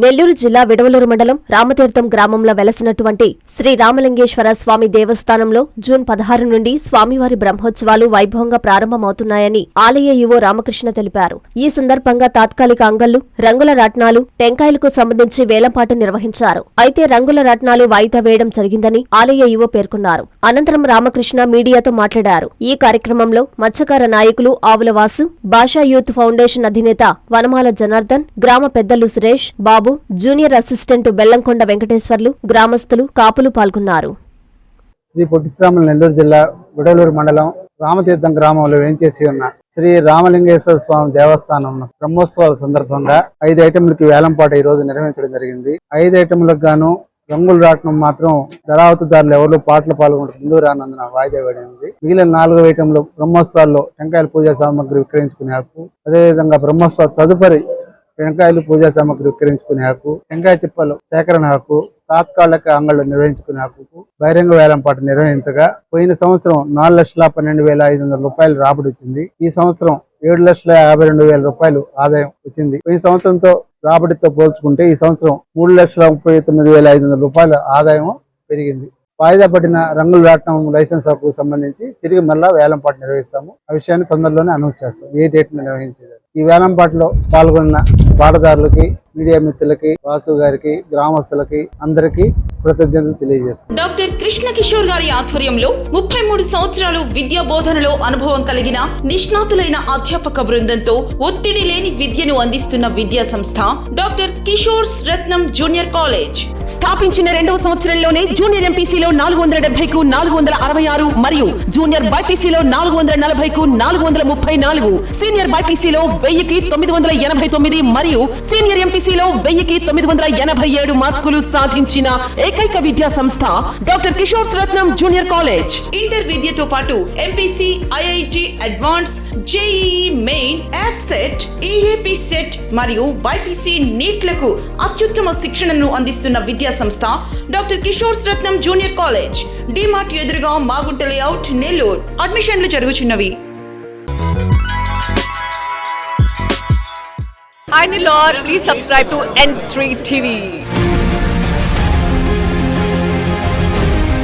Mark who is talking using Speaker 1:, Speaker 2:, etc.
Speaker 1: నెల్లూరు జిల్లా విడవలూరు మండలం రామతీర్థం గ్రామంలో వెలసినటువంటి శ్రీ రామలింగేశ్వర స్వామి దేవస్థానంలో జూన్ 16 నుండి స్వామివారి బ్రహ్మోత్సవాలు వైభవంగా ప్రారంభమవుతున్నాయని ఆలయ ఈవో రామకృష్ణ తెలిపారు. ఈ సందర్భంగా తాత్కాలిక అంగళ్లు, రంగుల రత్నాలు, టెంకాయలకు సంబంధించి వేలంపాట నిర్వహించారు. అయితే రంగుల రత్నాలు వాయిదా వేయడం జరిగిందని ఆలయ ఈవో పేర్కొన్నారు. అనంతరం రామకృష్ణ మీడియాతో మాట్లాడారు. ఈ కార్యక్రమంలో మత్స్యకార నాయకులు ఆవుల వాసు, భాషా యూత్ ఫౌండేషన్ అధినేత వనమాల జనార్దన్, గ్రామ పెద్దలు సురేష్ బాబు, జూనియర్ అసిస్టెంట్ బెల్లంకొండ వెంకటేశ్వర్లు, గ్రామస్తులు, కాపులు పాల్గొన్నారు.
Speaker 2: శ్రీ పొట్టి శ్రీరాములు నెల్లూరు జిల్లా విడవలూరు మండలం రామతీర్థం గ్రామంలో వేంచేసి ఉన్న శ్రీ రామలింగేశ్వర స్వామి దేవస్థానం బ్రహ్మోత్సవాల సందర్భంగా 5 ఐటెంలకి వేలంపాట ఈ రోజు నిర్వహించడం జరిగింది. 5 ఐటెంలకు గాను రంగులు రాటం మాత్రం ధరావతిదారులు ఎవరు పాటలు పాల్గొంటూ ముందుకు రానందున వాయిదా పడింది. మిగిలిన 4 ఐటెంలు బ్రహ్మోత్సవాల్లో టెంకాయల పూజా సామాగ్రి విక్రయించుకునే హక్కు, అదేవిధంగా బ్రహ్మోత్సవ తదుపరి టెంకాయలు పూజా సామాగ్రి విక్రయించుకునే హక్కు, టెంకాయ చిప్పలు సేకరణ హక్కు, తాత్కాలిక అంగళ్ళు నిర్వహించుకునే హక్కు బహిరంగ వేలంపాట నిర్వహించగా పోయిన సంవత్సరం 4,12,500 రూపాయలు రాబడి వచ్చింది. ఈ సంవత్సరం 7,52,000 రూపాయలు ఆదాయం వచ్చింది. పోయిన సంవత్సరంతో రాబడితో పోల్చుకుంటే ఈ సంవత్సరం 3,39,500 రూపాయల ఆదాయం పెరిగింది. వాయిదా పడిన రంగులు రాటం లైసెన్స్ హక్కు సంబంధించి తిరిగి మళ్ళా వేలంపాట నిర్వహిస్తాము. ఆ విషయాన్ని తొందరలోనే అనౌన్స్ చేస్తాం. ఏ డేట్ నిర్వహించేది. ఈ వేలంపాటలో పాల్గొన్న పాటదారులకి, మీడియా మిత్రులకి, వాసు గారికి, గ్రామస్తులకి అందరికీ కృతజ్ఞతలు తెలియజేస్తాం.
Speaker 3: డాక్టర్ కృష్ణ కిషోర్ గారి ఆధ్వర్యంలో 33 సంవత్సరాలు విద్యా బోధనలో అనుభవం కలిగిన నిష్ణాతులైన అధ్యాపక బృందంతో ఒత్తిడి లేని విద్యను అందిస్తున్న విద్యా సంస్థ డాక్టర్ కిషోర్స్ రత్నం జూనియర్ కాలేజ్.
Speaker 4: స్థాపించిన 2వ సంవత్సరంలోనే జూనియర్ ఎంపీసీలో 470కు 466 మరియు జూనియర్ బైపీసీలో 440కు 434, సీనియర్ బైపీసీలో 1000కి 989 మరియు సీనియర్ ఎంపీసీలో 1000కి 987 మార్కులు సాధించిన ఏకైక విద్యా సంస్థ డాక్టర్ కిషోర్స్ రత్నం జూనియర్ కాలేజ్.
Speaker 3: ఇంటర్ విద్యతో పాటు MPC, IIT advance, JEE main, app set, EAP set మరియు బైపీసీ నీట్లకు అత్యుత్తమ శిక్షణను అందిస్తున్న విద్యా సంస్థ డాక్టర్ కిషోర్స్ రత్నం జూనియర్ కాలేజ్. డిమార్ట్ ఎదురుగా మాగుంట లేఅవుట్, నెల్లూరు. అడ్మిషన్లు జరుగుచున్నవి.
Speaker 5: Hi Nilor, please subscribe to N3 TV.